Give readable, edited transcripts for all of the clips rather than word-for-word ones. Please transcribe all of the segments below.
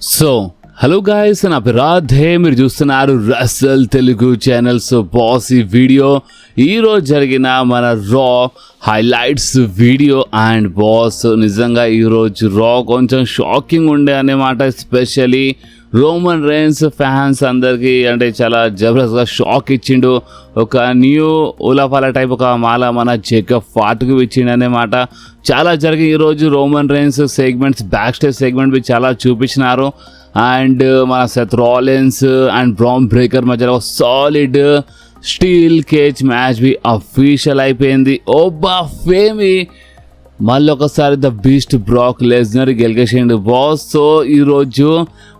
So hello guys, నా పేరు రాధే. మీరు చూస్తున్నారు Russell Telugu channel. So boss, ఈ వీడియో ఈరోజు జరిగిన మన రా హైలైట్స్ వీడియో. అండ్ బాస్, నిజంగా ఈరోజు రా కొంచెం షాకింగ్ ఉండే అన్నమాట. ఎస్పెషలీ రోమన్ రేన్స్ ఫ్యాన్స్ అందరికీ అంటే చాలా జబర్దస్త్గా షాక్ ఇచ్చిండు. ఒక న్యూ ఉలాఫాలా టైప్ ఒక మాల మన జేకబ్ ఫాట్కు ఇచ్చిండు అన్నమాట. చాలా జరిగి ఈరోజు Roman Reigns segments, back stage segment చాలా చూపించినారు. అండ్ మన Seth Rollins and Bron Breakker మధ్యలో solid steel cage match be official అయిపోయింది. ఓబా ఫేమి మళ్ళీ ఒకసారి ద బీస్ట్ బ్రాక్ లెస్నర్ గెలిచేసిండు బాస్. సో ఈరోజు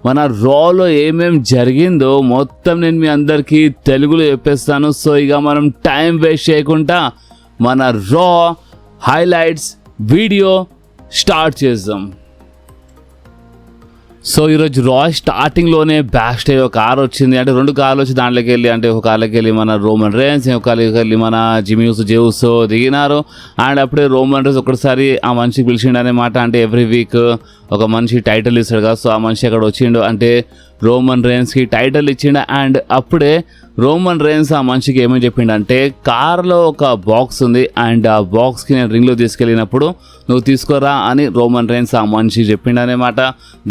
మన రాలో ఏమేం జరిగిందో మొత్తం నేను మీ అందరికీ తెలుగులో చెప్పేస్తాను. సో ఇక మనం టైం వేస్ట్ చేయకుండా మన రా హైలైట్స్ వీడియో స్టార్ట్ చేద్దాం. సో ఈరోజు రా స్టార్టింగ్లోనే బ్యాక్ స్టేజ్ ఒక కార్ వచ్చింది. అంటే రెండు కార్లు వచ్చి దాంట్లోకి వెళ్ళి, అంటే ఒక కార్లోకి వెళ్ళి మన రోమన్ రేన్స్, ఒక కార్లోకి వెళ్ళి మన జిమీ ఊసో, జే ఊసో దిగినారు. అండ్ అప్పుడే రోమన్ రేన్స్ ఒకటిసారి ఆ మనిషికి పిలిచిండు అనమాట. అంటే ఎవ్రీ వీక్ ఒక మనిషి టైటిల్ ఇస్తాడు కదా. సో ఆ మనిషి అక్కడ వచ్చిండు, అంటే రోమన్ రేన్స్కి టైటిల్ ఇచ్చిండు. అండ్ అప్పుడే రోమన్ రేన్స్ ఆ మనిషికి ఏమని చెప్పిండు అంటే, కార్లో ఒక బాక్స్ ఉంది అండ్ ఆ బాక్స్కి నేను రింగ్లో తీసుకెళ్ళినప్పుడు నువ్వు తీసుకోరా అని రోమన్ రేన్స్ ఆ మనిషి చెప్పిండు అనమాట.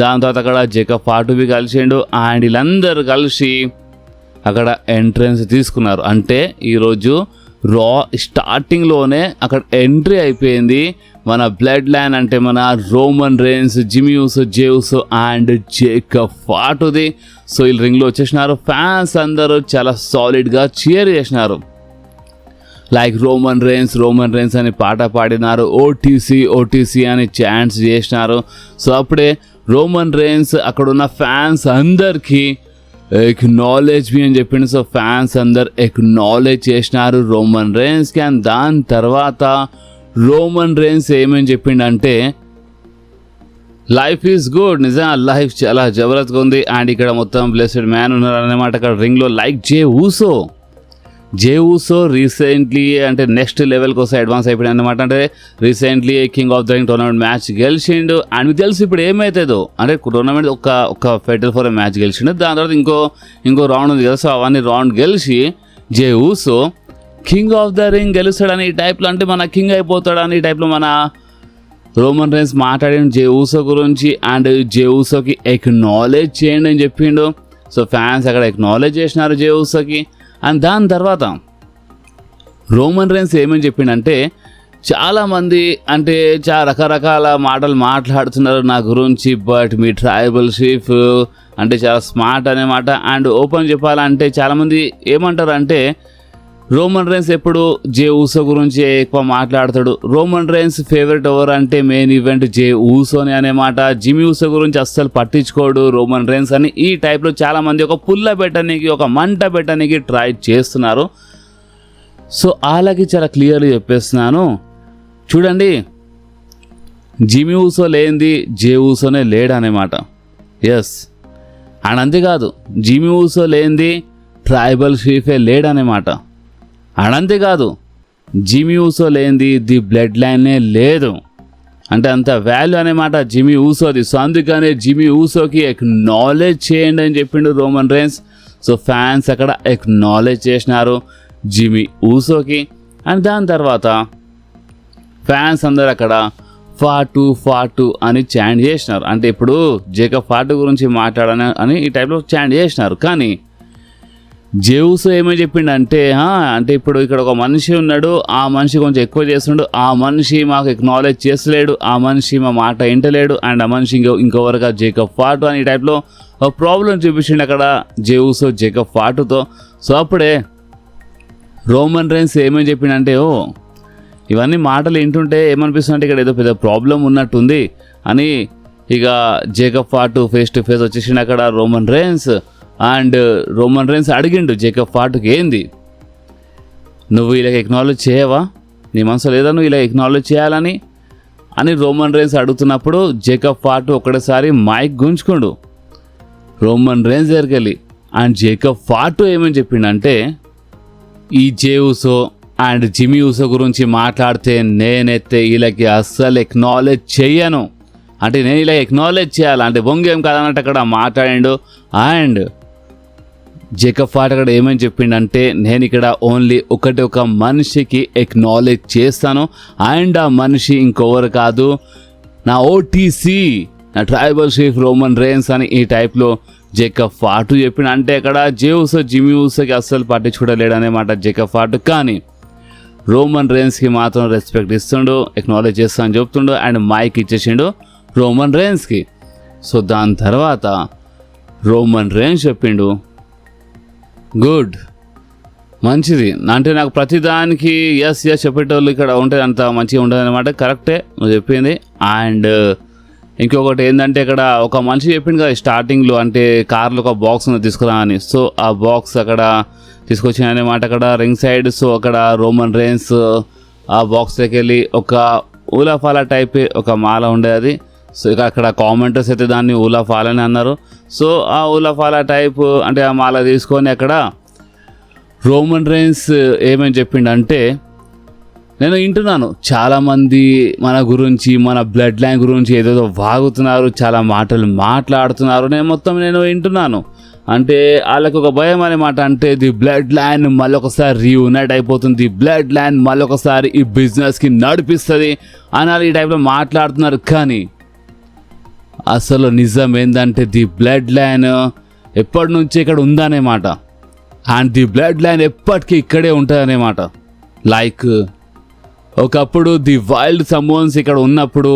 దాని తర్వాత అక్కడ జేకబ్ ఫాట్కు కలిసిండు. అండ్ వీళ్ళందరూ కలిసి అక్కడ ఎంట్రన్స్ తీసుకున్నారు. అంటే ఈరోజు రా స్టార్టింగ్లోనే అక్కడ ఎంట్రీ అయిపోయింది మన బ్లడ్ లైన్, అంటే మన Roman Reigns, Jimmy Uso, Jey Uso and Jacob ఫాట్ది. సో వీళ్ళు రింగ్లో వచ్చేసినారు. ఫ్యాన్స్ అందరూ చాలా సాలిడ్గా చీర్ చేసినారు. లైక్ రోమన్ రేన్స్ అని పాట పాడినారు. ఓటీసీ అని చాంట్స్ చేసినారు. సో అప్పుడే రోమన్ రేన్స్ అక్కడున్న ఫ్యాన్స్ అందరికీ ఎక్నాలెడ్జ్ మీ అని చెప్పిండు. సో ఫ్యాన్స్ అందరు ఎక్నాలెడ్జ్ చేసినారు రోమన్ రేన్స్కి. అండ్ దాని తర్వాత రోమన్ రేన్స్ ఏమని చెప్పిండంటే, లైఫ్ ఈజ్ గుడ్. నిజంగా లైఫ్ చాలా జబర్దస్త్గా ఉంది. అండ్ ఇక్కడ మొత్తం బ్లెస్డ్ మ్యాన్ ఉన్నారు అన్నమాట అక్కడ రింగ్లో. లైక్ జే ఊసో రీసెంట్లీ అంటే నెక్స్ట్ లెవెల్ కోసం అడ్వాన్స్ అయిపోయింది అనమాట. అంటే recently king of the ring tournament match గెలిచిండు. అండ్ మీకు తెలుసు ఇప్పుడు ఏమవుతుందో, అంటే టోర్నమెంట్ ఒక ఫెటల్ ఫోర్ మ్యాచ్ గెలిచిండు. దాని తర్వాత ఇంకో రౌండ్ ఉంది కదా. సో అవన్నీ రౌండ్ గెలిచి జే ఊసో కింగ్ ఆఫ్ ద రింగ్ గెలుస్తాడని ఈ టైప్లో, అంటే మన కింగ్ అయిపోతాడని ఈ టైప్లో మన రోమన్ రేన్స్ మాట్లాడిండు జే ఊసో గురించి. అండ్ జే ఊసోకి ఎక్నాలెడ్జ్ చేయండి అని చెప్పిండు. సో ఫ్యాన్స్ అక్కడ ఎక్నాలెడ్జ్ చేసినారు జే ఊసోకి. అండ్ దాని తర్వాత రోమన్ రేన్స్ ఏమని చెప్పిండంటే, చాలామంది అంటే చాలా రకరకాల మాటలు మాట్లాడుతున్నారు నా గురించి, బట్ మీ ట్రైబల్ చీఫ్ అంటే చాలా స్మార్ట్ అనమాట. అండ్ ఓపెన్ చెప్పాలంటే చాలామంది ఏమంటారు అంటే, రోమన్ రేన్స్ ఎప్పుడు జే ఊసో గురించి ఎక్కువ మాట్లాడతాడు. రోమన్ రేన్స్ ఫేవరెట్ ఎవరు అంటే మెయిన్ ఈవెంట్ జే ఊసోని అనేమాట. జిమీ ఊసో గురించి అస్సలు పట్టించుకోడు రోమన్ రేన్స్ అని ఈ టైప్లో చాలామంది ఒక పుల్ల పెట్టడానికి, ఒక మంట పెట్టడానికి ట్రై చేస్తున్నారు. సో అలాగే చాలా క్లియర్గా చెప్పేస్తున్నాను చూడండి, జిమీ ఊసో లేనిది జే ఊసోనే లేడనమాట. ఎస్, అండ్ అంతేకాదు జిమీ ఊసో లేనిది ట్రైబల్ చీఫే లేడనమాట. అండ్ అంతేకాదు జిమీ ఊసో లేనిది ది బ్లడ్ లైన్నే లేదు. అంటే అంత వాల్యూ అనమాట జిమీ ఊసోది. సో అందుకనే జిమీ ఊసోకి ఎక్నాలెడ్జ్ చేయండి అని చెప్పిండు రోమన్ రేన్స్. సో ఫ్యాన్స్ అక్కడ ఎక్నాలెడ్జ్ చేసినారు జిమీ ఊసోకి. అండ్ దాని తర్వాత ఫ్యాన్స్ అందరు అక్కడ ఫాటు అని చాంట్ చేసినారు. అంటే ఇప్పుడు జేకబ్ ఫాటు గురించి మాట్లాడని అని ఈ టైప్లో చాంట్ చేసినారు. కానీ జే ఊసో ఏమని చెప్పిండంటే, అంటే ఇప్పుడు ఇక్కడ ఒక మనిషి ఉన్నాడు, ఆ మనిషి కొంచెం ఎక్కువ చేస్తున్నాడు, ఆ మనిషి మాకు ఎక్నాలెడ్జ్ చేస్తలేడు, ఆ మనిషి మా మాట వింటలేడు, అండ్ ఆ మనిషి ఇంకొవరుగా జేకబ్ ఫాటు అని ఈ టైప్లో ఒక ప్రాబ్లం చూపించిండు అక్కడ జే ఊసో జేకబ్ ఫాటుతో. సో అప్పుడే రోమన్ రేన్స్ ఏమని చెప్పిండంటే, ఇవన్నీ మాటలు వింటుంటే ఏమనిపిస్తుంది అంటే ఇక్కడ ఏదో పెద్ద ప్రాబ్లం ఉన్నట్టుంది అని ఇక Jacob Fatu face to face వచ్చేసిండు అక్కడ Roman Reigns. And Roman Reigns అడిగిండు జేకబ్ ఫాటుకి, ఏంది నువ్వు ఇలా ఎక్నాలెడ్జ్ చేయవా, నీ మనసు లేదా నువ్వు ఇలా ఎక్నాలెడ్జ్ చేయాలని అని రోమన్ రేన్స్ అడుగుతున్నప్పుడు జేకబ్ ఫాటు ఒకటేసారి మైక్ గుంజుకుండు రోమన్ రేన్స్ దగ్గరికి వెళ్ళి. అండ్ జేకబ్ ఫాటు ఏమని చెప్పిండంటే, ఈ జే ఊసో అండ్ జిమీ ఊసో గురించి మాట్లాడితే నేనైతే వీళ్ళకి అస్సలు ఎక్నాలెడ్జ్ చెయ్యను, అంటే నేను ఇలా ఎక్నాలెడ్జ్ చేయాలి అంటే బొంగేం కాదన్నట్టు అక్కడ మాట్లాడిండు. అండ్ జేకబ్ ఫాట్ అక్కడ ఏమని చెప్పిండంటే నేను ఇక్కడ ఓన్లీ ఒక మనిషికి ఎక్నాలెడ్జ్ చేస్తాను అండ్ ఆ మనిషి ఇంకొవరు కాదు నా ఓటీసీ నా ట్రైబల్ చీఫ్ రోమన్ రేన్స్ అని ఈ టైప్లో జేకబ్ ఫాట్ చెప్పిండు. అంటే అక్కడ జిమ్మీ ఊసోకి అస్సలు పట్టించుకోలేడనేమాట జేకబ్ ఫాట్. కానీ రోమన్ రేన్స్కి మాత్రం రెస్పెక్ట్ ఇస్తుండు, ఎక్నాలెడ్జ్ చేస్తా అని చెప్తుండు అండ్ మైక్ ఇచ్చేసిండు రోమన్ రేన్స్కి. సో దాని తర్వాత రోమన్ రేన్స్ చెప్పిండు గుడ్ మంచిది అంటే నాకు ప్రతిదానికి ఎస్ చెప్పేటోళ్ళు ఇక్కడ ఉంటే అంత మంచిగా ఉంటుంది అనమాట. కరెక్టే నువ్వు చెప్పింది. అండ్ ఇంకొకటి ఏంటంటే ఇక్కడ ఒక మనిషి చెప్పింది కదా స్టార్టింగ్లో అంటే కార్లో ఒక బాక్స్ తీసుకురా అని. సో ఆ బాక్స్ అక్కడ తీసుకొచ్చిన అనమాట అక్కడ రింగ్ సైడ్. సో అక్కడ రోమన్ రేన్స్ ఆ బాక్స్లోకి వెళ్ళి ఒక ఊలాఫాలా టైప్ ఒక మాల ఉండేది. సో ఇక అక్కడ కామెంటర్స్ అయితే దాన్ని ఊలాఫాల్ అని అన్నారు. సో ఆ ఊలాఫాలా టైప్ అంటే ఆ మాల తీసుకొని అక్కడ రోమన్ రేన్స్ ఏమని చెప్పిండంటే నేను వింటున్నాను చాలామంది మన గురించి మన బ్లడ్ లైన్ గురించి ఏదేదో వాగుతున్నారు, చాలా మాటలు మాట్లాడుతున్నారు, నేను వింటున్నాను. అంటే వాళ్ళకి ఒక భయం అనమాట. అంటే ది బ్లడ్ లైన్ మళ్ళొకసారి రీయూనైట్ అయిపోతుంది, ది బ్లడ్ లైన్ మళ్ళొకసారి ఈ బిజినెస్కి నడిపిస్తుంది అని ఈ టైప్లో మాట్లాడుతున్నారు. కానీ అసలు నిజం ఏంటంటే ది బ్లడ్ లైన్ ఎప్పటి నుంచి ఇక్కడ ఉందనేమాట. అండ్ ది బ్లడ్ లైన్ ఎప్పటికీ ఇక్కడే ఉంటుందనేమాట. లైక్ ఒకప్పుడు ది వైల్డ్ సమోన్స్ ఇక్కడ ఉన్నప్పుడు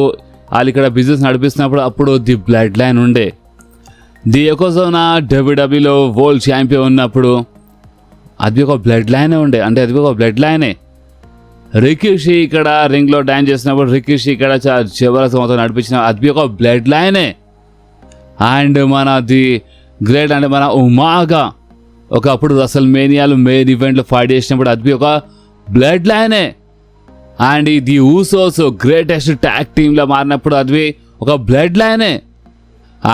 వాళ్ళు ఇక్కడ బిజినెస్ నడిపిస్తున్నప్పుడు అప్పుడు ది బ్లడ్ లైన్ ఉండే. ది యొకోజోనా డబ్ల్యూడబ్ల్యూలో వరల్డ్ ఛాంపియన్ ఉన్నప్పుడు అది ఒక బ్లడ్ లైనే ఉండే. అంటే అది ఒక బ్లడ్ లైనే. రికీషి ఇక్కడ రింగ్లో డాన్స్ చేసినప్పుడు రికీషి ఇక్కడ జబర్దస్త్ మొత్తం నడిపించిన అది ఒక బ్లడ్ లైనే. అండ్ మన ది గ్రేట్ అంటే మన ఉమాగా ఒకప్పుడు అసలు మేనియాలు మెయిన్ ఈవెంట్లో ఫైట్ చేసినప్పుడు అది ఒక బ్లడ్ లైనే. And the Usos greatest tag టీమ్లో మారినప్పుడు అది ఒక బ్లడ్ లైనే.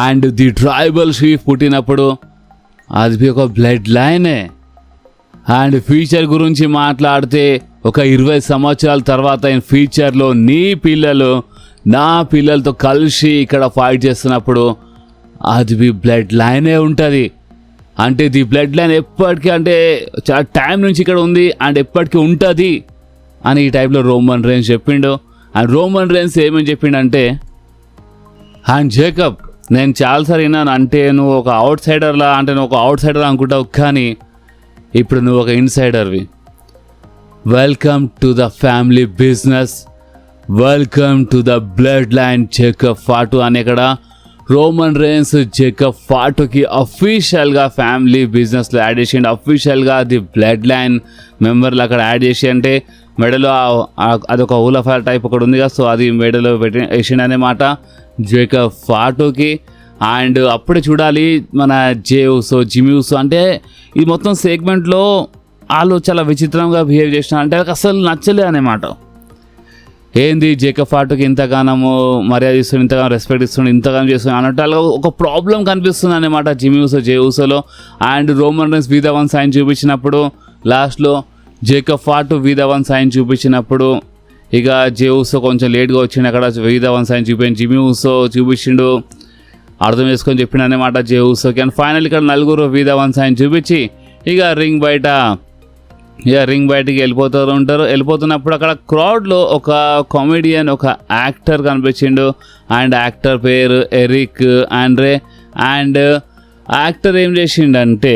అండ్ ది ట్రైబల్ చీఫ్ పుట్టినప్పుడు అది ఒక బ్లడ్ లైనే. అండ్ ఫ్యూచర్ గురించి మాట్లాడితే ఒక 20 సంవత్సరాల తర్వాత ఫ్యూచర్లో నీ పిల్లలు నా పిల్లలతో కలిసి ఇక్కడ ఫైట్ చేస్తున్నప్పుడు అది బ్లడ్ లైనే ఉంటుంది. అంటే ది బ్లడ్ లైన్ ఎప్పటికీ అంటే చాలా టైం నుంచి ఇక్కడ ఉంది అండ్ ఎప్పటికీ ఉంటుంది అని ఈ టైప్లో రోమన్ రేన్స్ చెప్పిండు. అండ్ రోమన్ రేన్స్ ఏమని చెప్పిండంటే అండ్ జేకబ్ నేను చాలాసార్లు విన్నాను అంటే నువ్వు ఒక అవుట్ సైడర్లా అంటే నువ్వు ఒక అవుట్ సైడర్ అనుకుంటావు కానీ ఇప్పుడు నువ్వు ఒక ఇన్సైడర్వి. Welcome to the family business, welcome to the bloodline Jacob Fatu అని ఇక్కడ రోమన్ రేన్స్ జేకబ్ ఫాటుకి అఫీషియల్గా ఫ్యామిలీ బిజినెస్లో యాడ్ చేసిండు. అఫీషియల్గా ది బ్లడ్ లైన్ మెంబర్లు అక్కడ యాడ్ చేసి అంటే మెడలో అదొక ఊలఫాల్ టైప్ ఒకటి ఉంది కదా. సో అది మెడలో వేసిండు అనమాట జేకబ్ ఫాటుకి. అండ్ అప్పుడే చూడాలి మన జిమ్మీ ఊసో అంటే ఈ మొత్తం సెగ్మెంట్లో వాళ్ళు చాలా విచిత్రంగా బిహేవ్ చేసిన అంటే వాళ్ళకి అసలు నచ్చలే అనమాట. ఏంది జేకబ్ ఫాటుకి ఇంతగానము మర్యాద ఇస్తుంది, ఇంతగానో రెస్పెక్ట్ ఇస్తుంది, ఇంతగానో చేస్తుంది అన్నట్టు వాళ్ళకి ఒక ప్రాబ్లం కనిపిస్తుంది అనమాట జిమ్మీ ఊసోలో. And Roman Reigns be the one sign చూపించినప్పుడు లాస్ట్లో Jacob Fatu be the one sign చూపించినప్పుడు ఇక ఊసో కొంచెం లేట్గా వచ్చిండు. అక్కడ బీ ద వన్ సైన్ చూపించి జిమ్మీ ఊసో చూపించిండు, అర్థం చేసుకొని చెప్పిండు అనమాట ఊసోకి. అండ్ ఫైనల్ ఇక్కడ నలుగురు బీ ద వన్ సైన్ చూపించి ఇక రింగ్ బయటికి వెళ్ళిపోతున్నప్పుడు అక్కడ క్రౌడ్లో ఒక కామెడియన్ ఒక యాక్టర్ కనిపించిండు. అండ్ యాక్టర్ పేరు ఎరిక్ ఆండ్రే. అండ్ యాక్టర్ ఏం చేసిండంటే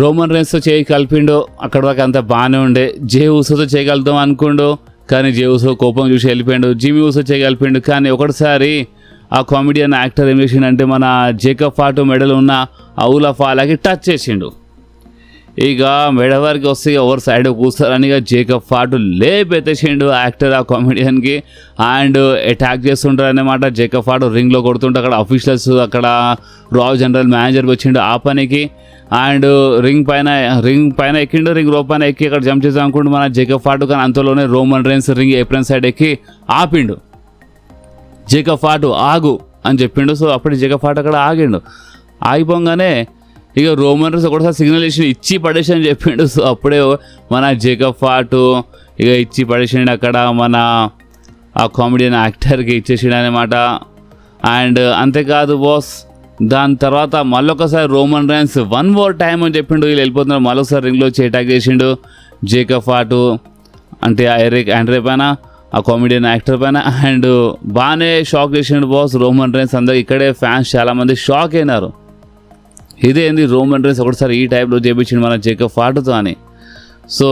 రోమన్ రేన్స్తో చేయి కలిపిండు. అక్కడ దాకా అంతా బాగానే ఉండే. ఊసోతో చేయగలుగుతాం అనుకుండు కానీ ఊసో కోపం చూసి వెళ్ళిపోయాడు. జిమ్మీ ఊసో చేయగలిపిండు కానీ ఒకటిసారి ఆ కామెడియన్ యాక్టర్ ఏం చేసిండంటే మన జేకబ్ ఫాటు మెడలో ఉన్న ఊలఫాలాకి టచ్ చేసిండు. ఇక మెడ వరకు వస్తే ఎవరు సైడ్ కూర్స్తారని జేకబ్ ఫాటు లేపెత్తేసిండు యాక్టర్ ఆ కామెడియన్కి. అండ్ అటాక్ చేస్తుంటారు అన్నమాట. జేకబ్ ఫాటు రింగ్లో కొడుతుంటే అక్కడ అఫీషియల్స్ అక్కడ రా జనరల్ మేనేజర్ వచ్చిండు ఆ పనికి. అండ్ రింగ్ పైన ఎక్కిండు. రింగ్ లోపైన ఎక్కి అక్కడ జంప్ చేద్దాం అనుకుంటూ మన జేకబ్ ఫాటు కానీ అంతలోనే రోమన్ రేన్స్ రింగ్ ఏప్రిన్ సైడ్ ఎక్కి ఆపిండు. జేకబ్ ఫాటు ఆగు అని చెప్పిండు. సో అప్పుడు జేకబ్ ఫాటు అక్కడ ఆగిండు. ఆగిపోగానే ఇక రోమన్ రేన్స్ ఒకసారి సిగ్నల్ ఇచ్చి పడేసి అని చెప్పిండు. సో అప్పుడే మన జేకబ్ ఫాటు ఇక ఇచ్చి పడేసిండు. అక్కడ మన ఆ కామెడియన్ యాక్టర్కి ఇచ్చేసిండు అనమాట. అండ్ అంతేకాదు బాస్, దాని తర్వాత మళ్ళొకసారి Roman Reigns one more time అని చెప్పిండు, వీళ్ళు వెళ్ళిపోతున్నారు. మళ్ళొకసారి రింగ్లో వచ్చి అటాక్ చేసిండు జేకబ్ ఫాటు అంటే ఎరిక్ ఆండ్రే పైన, ఆ కామెడియన్ యాక్టర్ పైన. అండ్ బాగానే షాక్ చేసిండు బాస్ రోమన్ రైన్స్. అందరూ ఇక్కడే ఫ్యాన్స్ చాలామంది షాక్ అయినారు, ఇదేంది రోమన్ రైన్స్ ఒకటిసారి ఈ టైప్లో చేపించిండు మన జేకబ్ ఫాటుతో అని. సో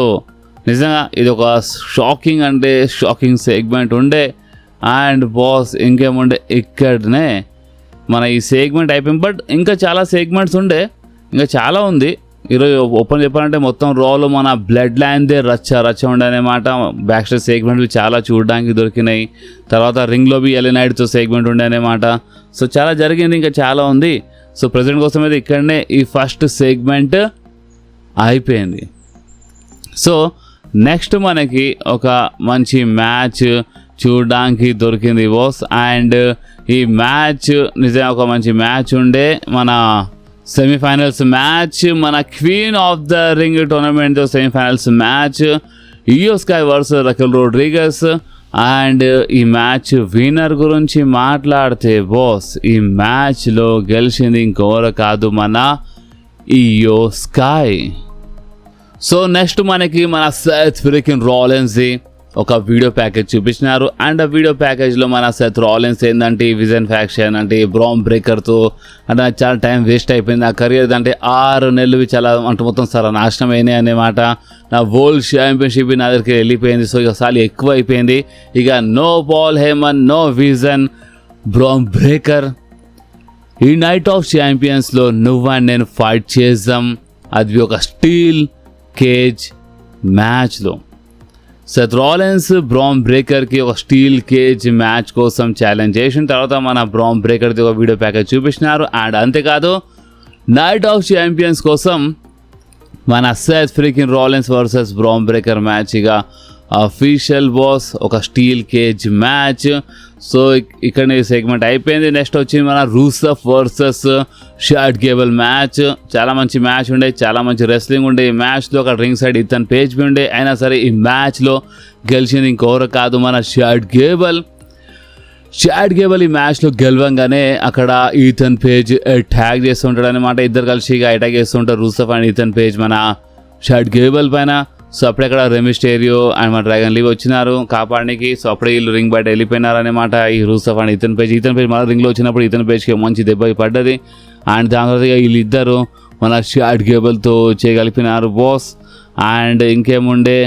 నిజంగా ఇది ఒక షాకింగ్ అంటే షాకింగ్ సెగ్మెంట్ ఉండే. అండ్ బాస్ ఇంకేముండే, ఇక్కడనే మన ఈ సెగ్మెంట్ అయిపోయింది. బట్ ఇంకా చాలా సెగ్మెంట్స్ ఉండే, ఇంకా చాలా ఉంది. ఈరోజు ఓపెన్ చెప్పాలంటే మొత్తం రాలో మన బ్లడ్ లైన్దే రచ్చ ఉండే అనమాట. బ్యాక్ స్టేజ్ సెగ్మెంట్లు చాలా చూడడానికి దొరికినాయి. తర్వాత రింగ్లో బి ఎల్ నైట్తో సెగ్మెంట్ ఉండే అనమాట. సో చాలా జరిగింది, ఇంకా చాలా ఉంది. సో ప్రజెంట్ కోసం అయితే ఇక్కడనే ఈ ఫస్ట్ సెగ్మెంట్ అయిపోయింది. సో నెక్స్ట్ మనకి ఒక మంచి మ్యాచ్ చూడడానికి దొరికింది బాస్. అండ్ ఈ మ్యాచ్ నిజంగా ఒక మంచి మ్యాచ్ ఉండే. మన సెమీఫైనల్స్ మ్యాచ్, మన queen of the ring tournament semifinals match, Iyo Sky versus Raquel Rodriguez. And ఈ మ్యాచ్ విన్నర్ గురించి మాట్లాడితే బాస్, ఈ మ్యాచ్లో గెలిచింది ఇంకెవరు కాదు, మన ఇయో స్కై. సో నెక్స్ట్ మనకి మన సెత్ ఫ్రీకిన్ రాలిన్స్ది ఒక వీడియో ప్యాకేజ్ చూపించినారు. అండ్ ఆ వీడియో ప్యాకేజ్లో మన సెత్ రాలిన్స్ ఏంటంటే విజన్ ఫ్యాక్షన్ అంటే బ్రామ్ బ్రేకర్తో అంటే చాలా టైం వేస్ట్ అయిపోయింది. ఆ కెరియర్ అంటే 6 నెలలు చాలా అంటే మొత్తం చాలా నాశనం అయినాయి అన్నమాట. నా వరల్డ్ ఛాంపియన్షిప్ నా దగ్గరికి వెళ్ళిపోయింది. సో ఇక సాలి ఎక్కువ అయిపోయింది. ఇక no Paul Heyman, no vision, Bron Breakker. ఈ నైట్ ఆఫ్ ఛాంపియన్స్లో నువ్వు అండ్ నేను ఫైట్ చేద్దాం. అది ఒక స్టీల్ కేజ్ మ్యాచ్లో సెత్ రాలిన్స్ బ్రామ్ బ్రేకర్కి ఒక స్టీల్ కేజ్ మ్యాచ్ కోసం ఛాలెంజ్ చేసిన తర్వాత మన బ్రామ్ బ్రేకర్ది ఒక వీడియో ప్యాకేజ్ చూపించినారు. అండ్ అంతేకాదు నైట్ ఆఫ్ ఛాంపియన్స్ కోసం మన Seth freaking Rollins versus Bron Breakker match ఇక అఫీషియల్ బాస్ ఒక స్టీల్ కేజ్ మ్యాచ్. సో ఇక్కడ ఈ సెగ్మెంట్ అయిపోయింది. నెక్స్ట్ వచ్చింది మన రూసఫ్ వర్సెస్ షాట్ గేబుల్ మ్యాచ్. చాలా మంచి మ్యాచ్ ఉండే, చాలా మంచి రెస్లింగ్ ఉండే. ఈ మ్యాచ్లో ఒక రింగ్ సైడ్ ఇతన్ పేజ్ బి ఉండే. అయినా సరే ఈ మ్యాచ్లో గెలిచింది ఇంకెవరు కాదు, మన షాట్ గేబుల్. ఈ మ్యాచ్లో గెలవంగానే అక్కడ ఈథన్ పేజ్ అటాక్ చేస్తుంటాడు అనమాట. ఇద్దరు కలిసి ఇక అటాక్ చేస్తుంటారు రూసఫ్ అండ్ ఈథన్ పేజ్ మన షాట్ గేబుల్ పైన. సో అప్పుడే అక్కడ రెమిస్టేరియో అండ్ మన డ్రాగన్ లీవ్ వచ్చినారు కాపాడడానికి. సో అప్పుడే వీళ్ళు రింగ్ బయట వెళ్ళిపోయినారు అనమాట ఈ రూసఫ్ అండ్ ఈథన్ పేజ్ మన రింగ్లో వచ్చినప్పుడు ఈథన్ పేజ్కి మంచి దెబ్బ పడ్డది. అండ్ దాని తర్వాత వీళ్ళిద్దరు మన షాట్ గేబుల్తో చేయగలిపినారు బాస్. అండ్ ఇంకేముండే,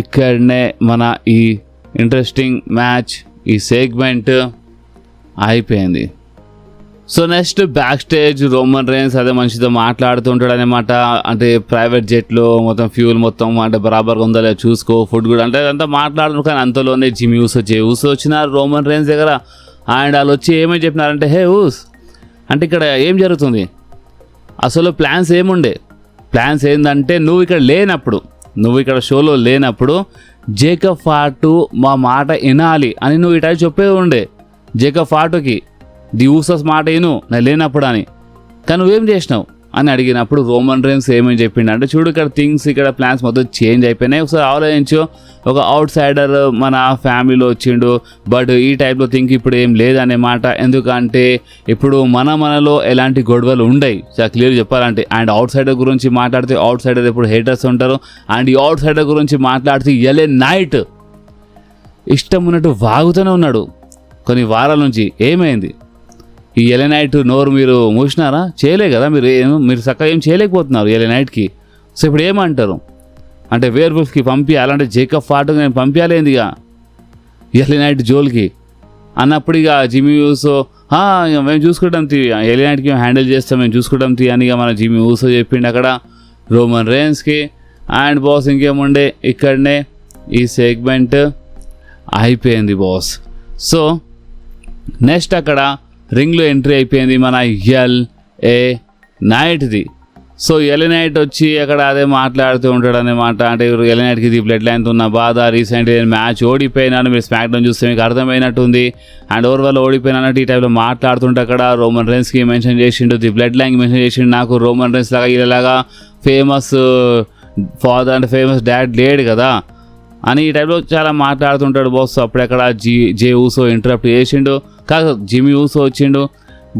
ఇక్కడనే మన ఈ ఇంట్రెస్టింగ్ మ్యాచ్ ఈ సెగ్మెంట్ అయిపోయింది. So next back stage Roman Reigns అదే మనిషితో మాట్లాడుతుంటాడు అనమాట. అంటే ప్రైవేట్ జెట్లో మొత్తం ఫ్యూల్ మొత్తం అంటే బరాబర్గా ఉందా లేదా చూసుకో, ఫుడ్ కూడా అంటే అదంతా మాట్లాడుతున్నారు. కానీ అంతలోనే జిమ్ యూస్ వచ్చినారు రోమన్ రైన్స్ దగ్గర. అండ్ వాళ్ళు వచ్చి ఏమని చెప్పినారంటే, హే ఊస్ అంటే ఇక్కడ ఏం జరుగుతుంది, అసలు ప్లాన్స్ ఏముండే, ప్లాన్స్ ఏంటంటే నువ్వు ఇక్కడ లేనప్పుడు, నువ్వు ఇక్కడ షోలో లేనప్పుడు జేకబ్ ఫాటు మా మాట వినాలి అని నువ్వు ఇట చెప్పే ఉండే జేకబ్ ఫాటుకి, ది ఊసస్ మాట విను నేను లేనప్పుడు అని. కానీ నువ్వేం చేసినావు అని అడిగినప్పుడు రోమన్ రైన్స్ ఏమని చెప్పిండు అంటే, చూడు ఇక్కడ థింగ్స్ ఇక్కడ ప్లాన్స్ మొత్తం చేంజ్ అయిపోయినాయి, ఒకసారి ఆలోచించు. ఒక అవుట్ సైడర్ మన ఫ్యామిలీలో వచ్చిండు, బట్ ఈ టైప్లో థింక్ ఇప్పుడు ఏం లేదనే మాట. ఎందుకంటే ఇప్పుడు మనలో ఎలాంటి గొడవలు ఉండవు, చాలా క్లియర్ చెప్పాలంటే. అండ్ అవుట్ సైడర్ గురించి మాట్లాడితే అవుట్ సైడర్ ఇప్పుడు హేటర్స్ ఉంటారు. అండ్ ఈ అవుట్ సైడర్ గురించి మాట్లాడితే ఎలే నైట్ ఇష్టం ఉన్నట్టు వాగుతూనే ఉన్నాడు కొన్ని వారాల నుంచి. ఏమైంది ఈ ఎలే నైట్ నోరు మీరు మూసినారా? చేయలే కదా, మీరు చక్కగా ఏం చేయలేకపోతున్నారు ఎలే నైట్కి. సో ఇప్పుడు ఏమంటారు అంటే వేర్ వుల్ఫ్కి పంపించాలి అంటే జేకబ్ ఫాటుగా నేను పంపించాలేంది ఇక ఎలే నైట్ జోల్కి అన్నప్పుడు ఇక జిమ్మీ ఊసో మేము చూసుకుంటాం తీ, ఎలే నైట్కి మేము హ్యాండిల్ చేస్తాం, మేము చూసుకుంటాం తీ అని ఇక మన జిమ్మీ ఊసో చెప్పిండు అక్కడ రోమన్ రైన్స్కి. అండ్ బాస్ ఇంకేముండే, ఇక్కడనే ఈ సెగ్మెంట్ అయిపోయింది బాస్. సో నెక్స్ట్ అక్కడ రింగ్లో ఎంట్రీ అయిపోయింది మన ఎల్ఏ నైట్ది. సో ఎల్ఏ నైట్ వచ్చి అక్కడ అదే మాట్లాడుతూ ఉంటాడు అనమాట. అంటే ఎల్ఏ నైట్కి ఇది బ్లడ్ లైన్తో ఉన్న బాధ, రీసెంట్గా నేను మ్యాచ్ ఓడిపోయినాను, మీరు స్మాక్ డౌన్ చూస్తే మీకు అర్థమైనట్టుంది, అండ్ ఓవర్ వల్ల ఓడిపోయినానంటే ఈ టైప్లో మాట్లాడుతుంటే అక్కడ రోమన్ రైన్స్కి మెన్షన్ చేసిండు, ది బ్లడ్ లైన్కి మెన్షన్ చేసిండు. నాకు రోమన్ రైన్స్ లాగా ఇలాగా ఫేమస్ ఫాదర్ అంటే ఫేమస్ డాడ్ లేడు కదా, అని ఈ టైప్లో చాలా మాట్లాడుతుంటాడు బాస్. అప్పుడెక్కడ జే ఊసో ఇంటరప్ట్ చేసిండు, కాదు జిమ్మీ ఊసో వచ్చిండు.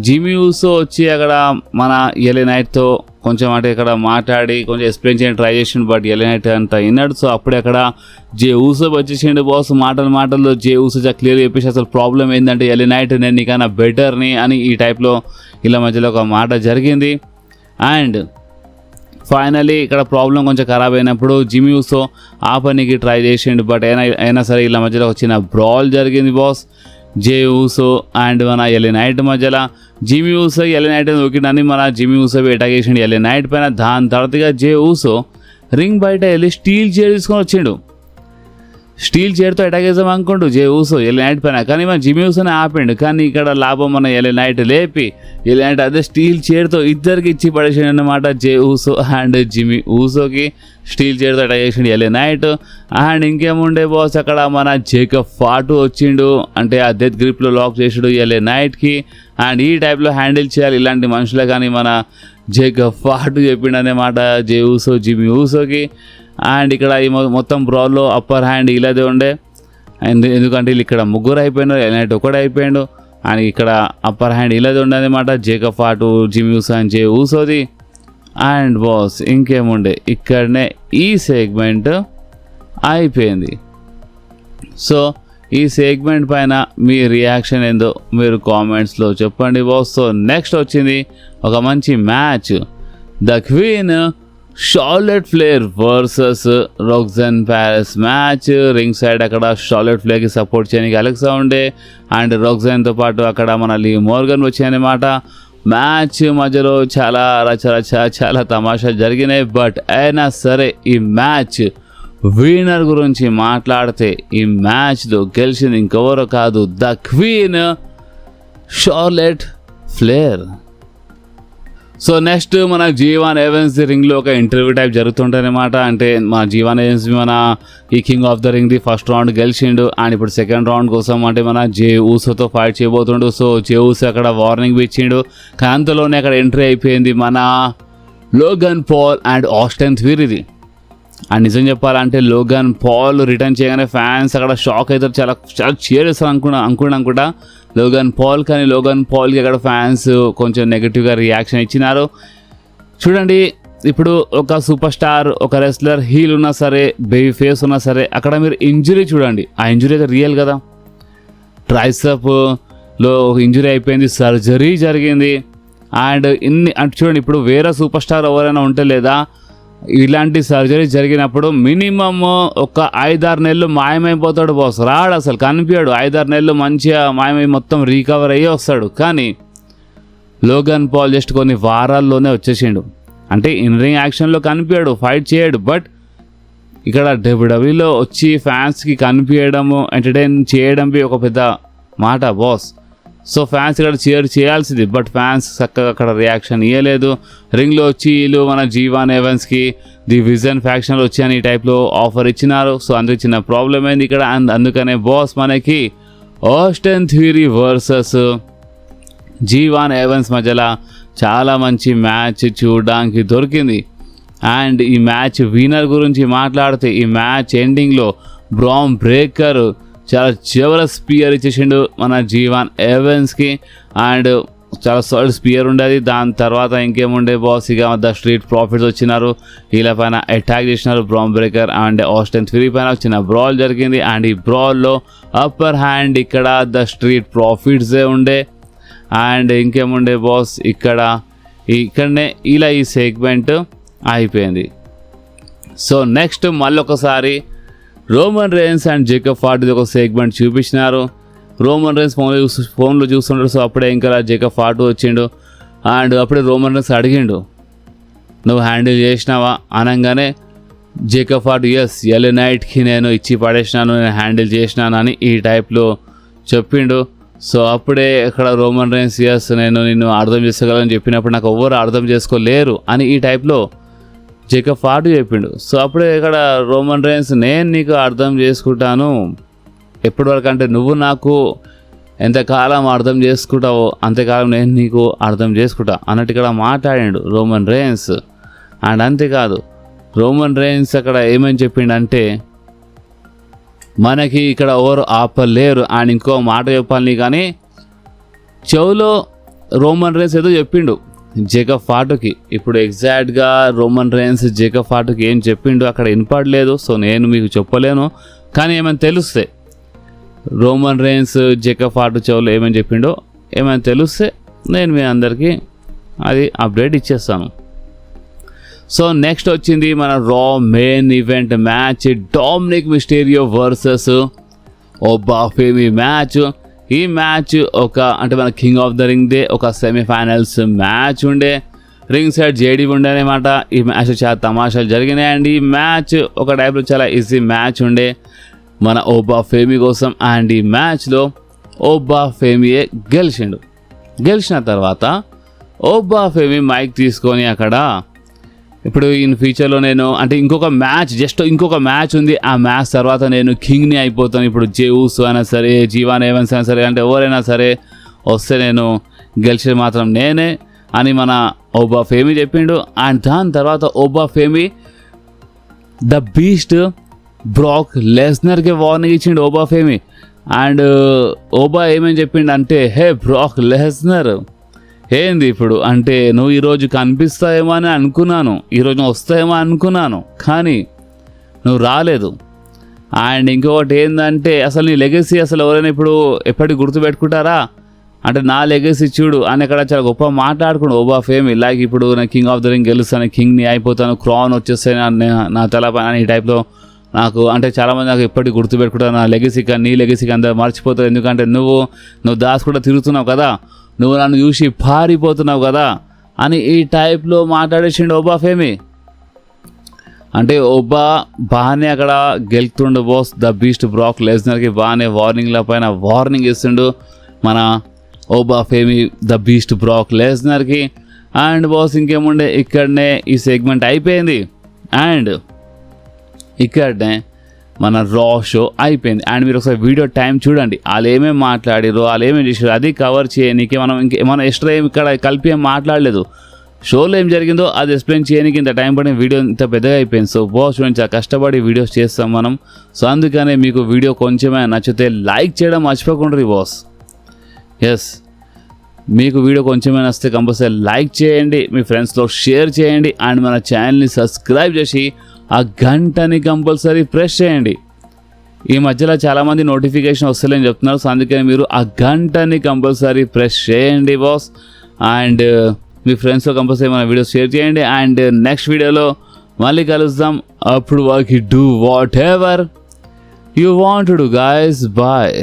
జిమ్మీ ఊసో వచ్చి అక్కడ మన ఎలే నైట్తో కొంచెం అంటే ఇక్కడ మాట్లాడి కొంచెం ఎక్స్ప్లెయిన్ చేయడానికి ట్రై చేసిండు, బట్ ఎలే నైట్ అంతా విన్నాడు. సో అప్పుడే అక్కడ జే ఊసో వచ్చేసిండు బాస్. మాటల్లో జే ఊసో క్లియర్ చెప్పేసి అసలు ప్రాబ్లం ఏంటంటే ఎలే నైట్ నేను నీకన్నా బెటర్ని అని ఈ టైప్లో ఇలా మధ్యలో ఒక మాట జరిగింది. అండ్ ఫైనలీ ఇక్కడ ప్రాబ్లం కొంచెం ఖరాబ్ అయినప్పుడు జిమ్మీ ఊసో ఆ పనికి ట్రై చేసిండు, బట్ అయినా సరే ఇలా మధ్యలో వచ్చిన బ్రాల్ జరిగింది బాస్. జే ఊసో అండ్ మన ఎలే నైట్ మధ్యలో. జిమ్మీ ఊసో ఎలే నైట్ నొక్కిండని మన జిమ్మీ ఊసో అటాక్ చేసిండు ఎలే నైట్ పైన. దాని తర్వాతగా జే ఊసో రింగ్ బయట వెళ్ళి స్టీల్ చైర్ తీసుకొని వచ్చిండు. స్టీల్ చైర్తో అటాక్ చేద్దాం అనుకోండు జే ఊసో ఎలే నైట్ పైన, కానీ మన జిమ్మీ ఊసోనే ఆపిండు. కానీ ఇక్కడ లాభం మన ఎలే నైట్ లేపి ఎలే నైట్ అదే స్టీల్ చైర్తో ఇద్దరికి ఇచ్చి పడేసిండు అన్నమాట. జే Uso and Jimmy ఊసోకి steel చైర్తో attack చేసిండు ఎలే నైట్. అండ్ ఇంకేముండే బాస్ అక్కడ మన జేకబ్ ఫాటు వచ్చిండు, అంటే ఆ డెత్ గ్రిప్లో లాక్ చేసాడు ఎలే నైట్కి. అండ్ ఈ టైప్లో హ్యాండిల్ చేయాలి ఇలాంటి మనుషులే కానీ మన జేకబ్ ఫాటు చెప్పిండు అన్నమాట జే ఊసో జిమ్మీ ఊసోకి. అండ్ ఇక్కడ ఈ మొత్తం బ్రాల్లో అప్పర్ హ్యాండ్ ఇలాదే ఉండే, ఎందుకంటే వీళ్ళు ఇక్కడ ముగ్గురు అయిపోయినారు, ఎలే నైట్ ఒకటి అయిపోయాడు. అండ్ ఇక్కడ అప్పర్ హ్యాండ్ ఇలాదే ఉండే అనమాట Jacob Fatu Jimmy Uso and Jey ఊసోది. అండ్ బాస్ ఇంకేముండే ఇక్కడనే ఈ సెగ్మెంట్ అయిపోయింది. సో ఈ సెగ్మెంట్ పైన మీ రియాక్షన్ ఏందో మీరు కామెంట్స్లో చెప్పండి బాస్. సో నెక్స్ట్ వచ్చింది ఒక మంచి match, the queen Charlotte Flair versus Roxanne Perez match. Ring side అక్కడ షార్లెట్ ఫ్లేర్కి సపోర్ట్ చేయడానికి అలెక్సా ఉండే, అండ్ రోక్సన్తో పాటు అక్కడ మన లీ మోర్గన్ వచ్చాయన్నమాట. మ్యాచ్ మధ్యలో చాలా రచరచ చాలా తమాషా జరిగినాయి, బట్ అయినా సరే ఈ మ్యాచ్ విన్నర్ గురించి మాట్లాడితే ఈ మ్యాచ్లో గెలిచింది ఇంకెవరో కాదు, the queen Charlotte Flair. So next మన జీవాన్ ఎవెన్స్ రింగ్లో ఒక ఇంటర్వ్యూ టైప్ జరుగుతుంటారనమాట. అంటే మన జీవాన్ ఎవెన్స్ మన ఈ king of the ring the first round గెలిచిండు, అండ్ ఇప్పుడు సెకండ్ రౌండ్ కోసం అంటే మన జే ఊసోతో ఫైట్ చేయబోతుండు. సో జే ఊసో అక్కడ వార్నింగ్ ఇచ్చిండు, కానీ అంతలోనే అక్కడ ఎంట్రీ అయిపోయింది మన లోగన్ పాల్ అండ్ ఆస్టిన్ థియరీది. అండ్ నిజం చెప్పాలంటే లోగన్ పాల్ రిటర్న్ చేయగానే ఫ్యాన్స్ అక్కడ షాక్ అవుతారు, చాలా చాలా చీర్ చేస్తారు అనుకుంటా లోగన్ పాల్. కానీ లోగన్ పాల్కి అక్కడ ఫ్యాన్స్ కొంచెం నెగిటివ్గా రియాక్షన్ ఇచ్చినారు. చూడండి ఇప్పుడు ఒక సూపర్ స్టార్ ఒక రెస్లర్ హీల్ ఉన్నా సరే బేబీ ఫేస్ ఉన్నా సరే అక్కడ మీరు ఇంజురీ చూడండి, ఆ ఇంజురీ అయితే రియల్ కదా. ట్రైసెప్లో ఇంజురీ అయిపోయింది, సర్జరీ జరిగింది. అండ్ అంటే చూడండి ఇప్పుడు వేరే సూపర్ స్టార్ ఎవరైనా ఉంటే లేదా ఇలాంటి సర్జరీ జరిగినప్పుడు మినిమమ్ ఒక 5-6 నెలలు మాయమైపోతాడు బాస్. రాడు అసలు, కనిపించాడు. 5-6 నెలలు మంచిగా మాయమై మొత్తం రీకవర్ అయ్యి వస్తాడు. కానీ లోగన్ పాల్ జస్ట్ కొన్ని వారాల్లోనే వచ్చేసిండు. అంటే ఇన్ రింగ్ యాక్షన్లో కనిపించాడు, ఫైట్ చేయడు, బట్ ఇక్కడ డబ్ల్యూడబ్ల్యూలో వచ్చి ఫ్యాన్స్కి కనిపించడము ఎంటర్టైన్ చేయడం ఒక పెద్ద మాట బాస్. సో ఫ్యాన్స్ ఇక్కడ చీర్ చేయాల్సింది, బట్ ఫ్యాన్స్ చక్కగా అక్కడ రియాక్షన్ ఇవ్వలేదు. రింగ్లో వచ్చి వీళ్ళు మన జీవాన్ ఎవెన్స్కి ది విజన్ ఫ్యాక్షన్లో వచ్చి అని ఈ టైప్లో ఆఫర్ ఇచ్చినారు. సో అందుకు చిన్న ప్రాబ్లం అయింది ఇక్కడ. అందుకనే బాస్ మనకి ఆస్టిన్ థియరీ వర్సెస్ జీవాన్ ఎవెన్స్ మధ్యలో చాలా మంచి మ్యాచ్ చూడడానికి దొరికింది. అండ్ ఈ మ్యాచ్ విన్నర్ గురించి మాట్లాడితే ఈ మ్యాచ్ ఎండింగ్లో బ్రాన్ బ్రేకర్ చాలా చివరి స్పియర్ ఇచ్చేసిండు మన జీవాన్ ఎవెన్స్కి. అండ్ చాలా సాలిడ్ స్పియర్ ఉండేది. దాని తర్వాత ఇంకేముండే బాస్, ఇక ద స్ట్రీట్ ప్రాఫిట్స్ వచ్చినారు, వీళ్ళ పైన అటాక్ చేసినారు bran breaker and Austin theory పైన చిన్న బ్రాల్ జరిగింది. అండ్ ఈ బ్రాల్లో అప్పర్ హ్యాండ్ ఇక్కడ ద స్ట్రీట్ ప్రాఫిట్సే ఉండే. అండ్ ఇంకేముండే బాస్ ఇక్కడనే ఇలా ఈ సెగ్మెంట్ అయిపోయింది. సో నెక్స్ట్ మళ్ళీ ఒకసారి రోమన్ రేన్స్ అండ్ జేకబ్ ఫాటుది ఒక సెగ్మెంట్ చూపించినారు. రోమన్ రేన్స్ ఫోన్లో చూస్తుంటాడు. సో అప్పుడే ఇంకా జేకబ్ ఫాటు వచ్చిండు. అండ్ అప్పుడే రోమన్ రేన్స్ అడిగిండు, నువ్వు హ్యాండిల్ చేసినావా అనగానే జేకబ్ ఫాటు ఎస్ ఎల్ నైట్కి నేను ఇచ్చి పడేసినాను, నేను హ్యాండిల్ చేసినాను అని ఈ టైప్లో చెప్పిండు. సో అప్పుడే ఇక్కడ రోమన్ రేన్స్ ఎస్ నేను నిన్ను అర్థం చేసుకోగలని చెప్పినప్పుడు నాకు ఎవరు అర్థం చేసుకోలేరు అని ఈ టైప్లో జేకబ్ ఫాటు చెప్పిండు. సో అప్పుడే ఇక్కడ రోమన్ రేన్స్ నేను నీకు అర్థం చేసుకుంటాను, ఎప్పటి వరకు అంటే నువ్వు నాకు ఎంతకాలం అర్థం చేసుకుంటావో అంతకాలం నేను నీకు అర్థం చేసుకుంటా అన్నట్టు ఇక్కడ మాట్లాడాడు రోమన్ రేన్స్. అండ్ అంతేకాదు రోమన్ రేన్స్ అక్కడ ఏమని చెప్పిండంటే మనకి ఇక్కడ ఎవరు ఆపలేరు. అండ్ ఇంకో మాట చెప్పాలి కానీ చెవులో రోమన్ రైన్స్ ఏదో చెప్పిండు జేకబ్ ఫాటుకి. ఇప్పుడు ఎగ్జాక్ట్గా రోమన్ రైన్స్ జేకబ్ ఫాటుకి ఏం చెప్పిండు అక్కడ వినపడలేదు. సో నేను మీకు చెప్పలేను, కానీ ఏమైనా తెలుస్తే రోమన్ రైన్స్ జేకబ్ ఫాటు చెవులో ఏమని చెప్పిండో ఏమైనా తెలిస్తే నేను మీ అందరికీ అది అప్డేట్ ఇచ్చేస్తాను. సో నెక్స్ట్ వచ్చింది మన Raw main event match, Dominik Mysterio versus Oba Femi match. ఈ మ్యాచ్ అంటే మన కింగ్ ఆఫ్ ద రింగ్ దే ఒక సెమీఫైనల్స్ మ్యాచ్ ఉండే. రింగ్ సైడ్ జేడీ ఉండే అనమాట. ఈ మ్యాచ్ చాలా తమాషాలు జరిగినాయి. అండ్ ఈ మ్యాచ్ ఒక టైప్లో చాలా ఈజీ మ్యాచ్ ఉండే మన ఒబా ఫేమీ కోసం. అండ్ ఈ మ్యాచ్లో ఒబా ఫేమీయే గెలిచిన తర్వాత ఒబా ఫేమీ మైక్ తీసుకొని అక్కడ ఇప్పుడు ఇన్ ఫ్యూచర్లో నేను అంటే ఇంకొక మ్యాచ్ ఉంది. ఆ మ్యాచ్ తర్వాత నేను కింగ్ని అయిపోతాను. ఇప్పుడు జే ఊసో అయినా సరే, జీవాన్ ఎవెన్స్ అయినా సరే, అంటే ఎవరైనా సరే వస్తే నేను గెలిచేది మాత్రం నేనే అని మన ఒబా ఫేమీ చెప్పిండు. అండ్ దాని తర్వాత ఒబా ఫేమీ ద బీస్ట్ బ్రాక్ లెస్నర్కి వార్నింగ్ ఇచ్చిండు ఒబా ఫేమీ. అండ్ ఒబా ఏమేమి చెప్పిండు అంటే, హే బ్రాక్ లెస్నర్ ఏంది ఇప్పుడు అంటే నువ్వు ఈరోజు కనిపిస్తాయేమో అని అనుకున్నాను, ఈరోజు వస్తాయేమో అనుకున్నాను, కానీ నువ్వు రాలేదు. అండ్ ఇంకొకటి ఏంటంటే అసలు నీ లెగసీ అసలు ఎవరైనా ఇప్పుడు ఎప్పటికి గుర్తుపెట్టుకుంటారా అంటే నా లెగసీ చూడు అని అక్కడ చాలా గొప్ప మాట్లాడుకున్నాడు ఒబా ఫేమీ. లైక్ ఇప్పుడు నేను కింగ్ ఆఫ్ ద రింగ్ గెలుస్తాను, కింగ్ని అయిపోతాను, క్రౌన్ వచ్చేస్తాను నా తలపైన ఈ టైప్లో నాకు అంటే చాలామంది నాకు ఎప్పటికీ గుర్తుపెట్టుకుంటారు నా లెగసీ కానీ నీ లెగసీకి అందరూ మర్చిపోతారు. ఎందుకంటే నువ్వు దాస్ కూడా తిరుగుతున్నావు కదా, నువ్వు నన్ను చూసి పారిపోతున్నావు కదా అని ఈ టైప్లో మాట్లాడేసిండు ఒబా ఫేమీ. అంటే ఒబా బాగానే అక్కడ గెలుతుండు బాస్ ద బీస్ట్ బ్రాక్ లెస్నర్కి బాగానే వార్నింగ్ ఇస్తుండు మన ఒబా ఫేమీ ద బీస్ట్ బ్రాక్ లెస్నర్కి. అండ్ బాస్ ఇంకేముండే ఇక్కడనే ఈ సెగ్మెంట్ అయిపోయింది. అండ్ ఇక్కడనే మన రా షో అయిపోయింది. అండ్ మీరు ఒకసారి వీడియో టైం చూడండి, వాళ్ళు ఏమేమి మాట్లాడారు, వాళ్ళు ఏమేమి చేసారు అది కవర్ చేయనీకి మనం ఎక్స్ట్రా ఏమి ఇక్కడ కలిపి ఏం మాట్లాడలేదు. షోలో ఏం జరిగిందో అది ఎక్స్ప్లెయిన్ చేయడానికి ఇంత టైం పడిన వీడియో ఇంత పెద్దగా అయిపోయింది. సో బాస్ చూడండి చాలా కష్టపడి వీడియోస్ చేస్తాం మనం. సో అందుకనే మీకు వీడియో కొంచెమే నచ్చితే లైక్ చేయడం మర్చిపోకుండా బాస్. ఎస్, మీకు వీడియో కొంచెమే నచ్చితే కంపల్సరీ లైక్ చేయండి, మీ ఫ్రెండ్స్లో షేర్ చేయండి. అండ్ మన ఛానల్ని సబ్స్క్రైబ్ చేసి ఆ గంటని కంపల్సరీ ప్రెస్ చేయండి. ఈ మధ్యలో చాలామంది నోటిఫికేషన్ వస్తలేని చెప్తున్నారు. సో అందుకని మీరు ఆ గంటని కంపల్సరీ ప్రెస్ చేయండి బాస్. అండ్ మీ ఫ్రెండ్స్తో కంపల్సరీ మన వీడియోస్ షేర్ చేయండి. అండ్ నెక్స్ట్ వీడియోలో మళ్ళీ కలుద్దాం. అప్పుడు వాకి do whatever you want to do guys. Bye.